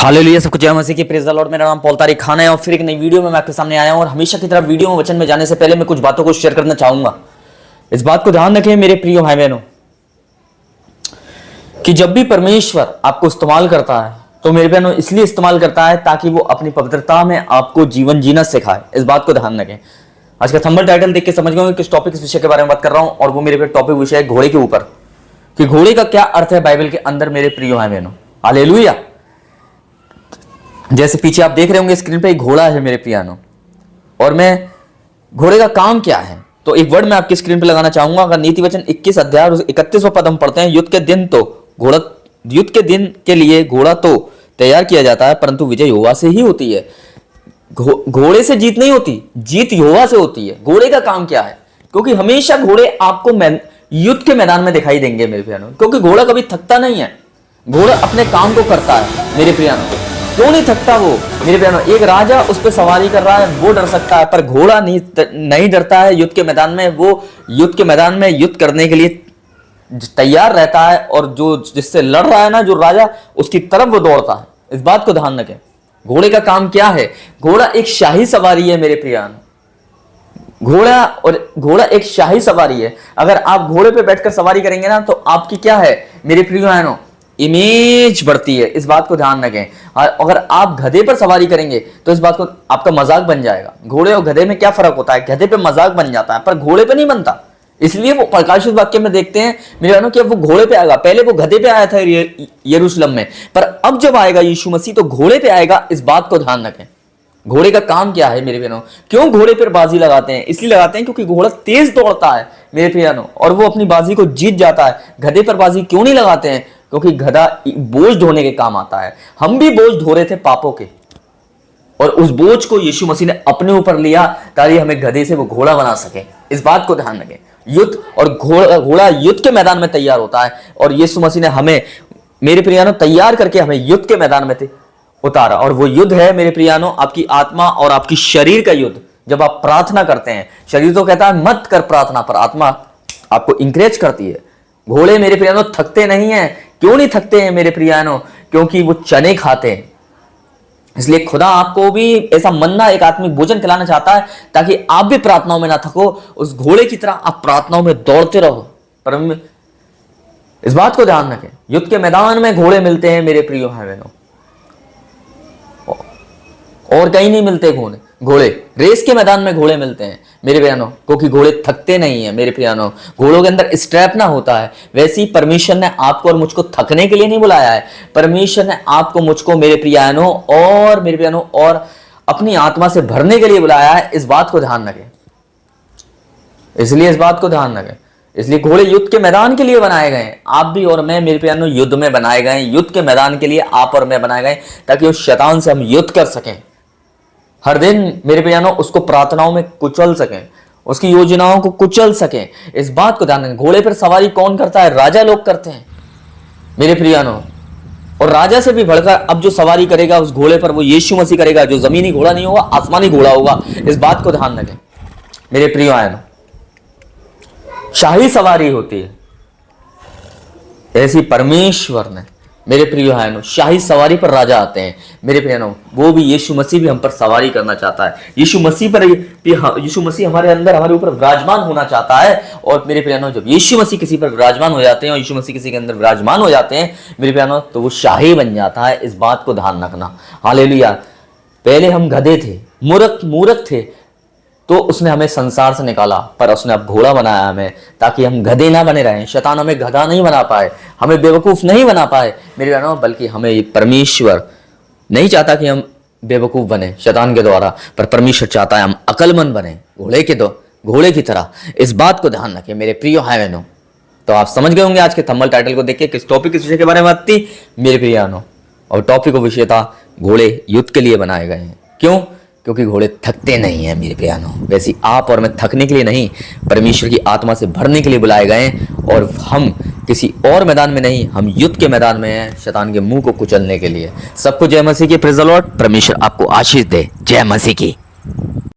Hallelujah, सबको जय मसीह की। Praise the Lord. मेरा नाम पॉल तारिक खान है और फिर एक नई वीडियो में मैं आपके सामने आया हूं। और हमेशा की तरह वीडियो में वचन में जाने से पहले मैं कुछ बातों को शेयर करना चाहूंगा। इस बात को ध्यान रखें मेरे प्रिय भाई बहनों, कि जब भी परमेश्वर आपको इस्तेमाल करता है तो मेरे बहनों इसलिए इस्तेमाल करता है ताकि वो अपनी पवित्रता में आपको जीवन जीना सिखाए। इस बात को ध्यान रखें। आज का थंबनेल टाइटल देख के समझ गए किस टॉपिक, इस विषय के बारे में बात कर रहा हूं। और वो मेरे टॉपिक विषय है घोड़े के ऊपर, कि घोड़े का क्या अर्थ है बाइबल के अंदर मेरे प्रिय भाई बहनों। हालेलुया। जैसे पीछे आप देख रहे होंगे स्क्रीन पे एक घोड़ा है मेरे प्रियानो, और मैं घोड़े का काम क्या है तो एक वर्ड मैं आपकी स्क्रीन पे लगाना चाहूंगा। अगर नीति वचन 21 अध्याय 31वां पद हम पढ़ते हैं, युद्ध के दिन के लिए घोड़ा तो तैयार किया जाता है, परंतु विजय यहोवा से ही होती है। घोड़े से जीत नहीं होती, जीत यहोवा से होती है। घोड़े का काम क्या है? क्योंकि हमेशा घोड़े आपको युद्ध के मैदान में दिखाई देंगे मेरे प्रियानो, क्योंकि घोड़ा कभी थकता नहीं है। घोड़ा अपने काम को करता है मेरे प्रियानो। क्यों नहीं थकता वो मेरे प्यारो? एक राजा उस पर सवारी कर रहा है, वो डर सकता है, पर घोड़ा नहीं डरता है युद्ध के मैदान में। वो युद्ध के मैदान में युद्ध करने के लिए तैयार रहता है, और जो जिससे लड़ रहा है ना, जो राजा, उसकी तरफ वो दौड़ता है। इस बात को ध्यान रखें। घोड़े का काम क्या है? घोड़ा एक शाही सवारी है मेरे प्रियान। घोड़ा एक शाही सवारी है। अगर आप घोड़े पे बैठकर सवारी करेंगे ना, तो आपकी क्या है मेरे प्रियानो, इमेज बढ़ती है। इस बात को ध्यान रखें। अगर आप गधे पर सवारी करेंगे तो इस बात को आपका मजाक बन जाएगा। घोड़े और गधे में क्या फर्क होता है? गधे पे मजाक बन जाता है, पर घोड़े पे नहीं बनता। इसलिए वो प्रकाशित वाक्य में देखते हैं मेरे बहनों कि अब वो घोड़े पे आएगा। पहले वो गधे पे आया था यरूशलेम में, पर अब जब आएगा यीशु मसीह तो घोड़े पे आएगा। इस बात को ध्यान रखें। घोड़े का काम क्या है मेरे बहनों? क्यों घोड़े पर बाजी लगाते हैं? इसलिए लगाते हैं क्योंकि घोड़ा तेज दौड़ता है मेरे बहनों, और वो अपनी बाजी को जीत जाता है। गधे पर बाजी क्यों नहीं लगाते हैं? क्योंकि गधा बोझ ढोने के काम आता है। हम भी बोझ ढो रहे थे पापों के, और उस बोझ को यीशु मसीह ने अपने ऊपर लिया ताकि हमें गधे से वो घोड़ा बना सके। इस बात को ध्यान रखें। युद्ध और घोड़ा युद्ध के मैदान में तैयार होता है, और यीशु मसीह ने हमें मेरे प्रियानो तैयार करके हमें युद्ध के मैदान में उतारा। और वो युद्ध है मेरे प्रियानो आपकी आत्मा और आपकी शरीर का युद्ध। जब आप प्रार्थना करते हैं, शरीर तो कहता है मत कर प्रार्थना, पर आत्मा आपको इंकरेज करती है। घोड़े मेरे प्रियानो थकते नहीं हैं। क्यों नहीं थकते हैं मेरे प्रियानो? क्योंकि वो चने खाते हैं। इसलिए खुदा आपको भी ऐसा मन्ना, एक आत्मिक भोजन खिलाना चाहता है ताकि आप भी प्रार्थनाओं में ना थको। उस घोड़े की तरह आप प्रार्थनाओं में दौड़ते रहो। पर इस बात को ध्यान रखें, युद्ध के मैदान में घोड़े मिलते हैं मेरे प्रियो भाई बहनों, और कहीं नहीं मिलते घोड़े। रेस के मैदान में घोड़े मिलते हैं मेरे प्यानो, क्योंकि घोड़े थकते नहीं है मेरे प्यानो। घोड़ों के अंदर स्ट्रैप ना होता है। वैसे ही परमेश्वर ने आपको और मुझको थकने के लिए नहीं बुलाया है। परमेश्वर ने आपको मुझको मेरे प्यानो और अपनी आत्मा से भरने के लिए बुलाया है। इस बात को ध्यान रखें। इसलिए इस बात को ध्यान रखें। इसलिए घोड़े युद्ध के मैदान के लिए बनाए गए हैं। आप भी और मैं मेरे प्यानो युद्ध में बनाए गए। युद्ध के मैदान के लिए आप और मैं बनाए गए ताकि उस शैतान से हम युद्ध कर सकें। हर दिन मेरे प्रियानो उसको प्रार्थनाओं में कुचल सकें, उसकी योजनाओं को कुचल सकें। इस बात को ध्यान रखें। घोड़े पर सवारी कौन करता है? राजा लोग करते हैं मेरे प्रियानो। और राजा से भी बढ़कर अब जो सवारी करेगा उस घोड़े पर, वो यीशु मसीह करेगा। जो जमीनी घोड़ा नहीं होगा, आसमानी घोड़ा होगा। इस बात को ध्यान रखें मेरे प्रियानो। शाही सवारी होती है। ऐसी परमेश्वर ने मेरे प्रिय भाइयों शाही सवारी पर राजा आते हैं मेरे प्रियो। वो भी यीशु मसीह भी हम पर सवारी करना चाहता है। यीशु मसीह हमारे अंदर, हमारे ऊपर विराजमान होना चाहता है। और मेरे प्रियो, जब यीशु मसीह किसी पर विराजमान हो जाते हैं और यीशु मसीह किसी के अंदर विराजमान हो जाते हैं मेरे प्रियो, तो वो शाही बन जाता है। इस बात को ध्यान रखना। हालेलुया। पहले हम गधे थे, मूर्ख थे, तो उसने हमें संसार से निकाला, पर उसने अब घोड़ा बनाया हमें ताकि हम गधे ना बने रहें। शैतान हमें गधा नहीं बना पाए, हमें बेवकूफ नहीं बना पाए मेरे बहनों, बल्कि हमें परमेश्वर नहीं चाहता कि हम बेवकूफ बने शैतान के द्वारा, पर परमेश्वर चाहता है हम अकलमंद बने घोड़े की तरह। इस बात को ध्यान रखें मेरे प्रिय भाई बहनों। तो आप समझ गए होंगे आज के थंबनेल टाइटल को देख के किस टॉपिक, किस विषय के बारे में बात थी मेरे प्रिय बहनों। और टॉपिक का विषय था घोड़े युद्ध के लिए बनाए गए हैं। क्यों? क्योंकि घोड़े थकते नहीं हैं मेरे प्यानो। वैसे आप और मैं थकने के लिए नहीं, परमेश्वर की आत्मा से भरने के लिए बुलाए गए हैं। और हम किसी और मैदान में नहीं, हम युद्ध के मैदान में हैं, शैतान के मुंह को कुचलने के लिए। सबको जय मसीह की। Praise the Lord. परमेश्वर आपको आशीष दे। जय मसीह की।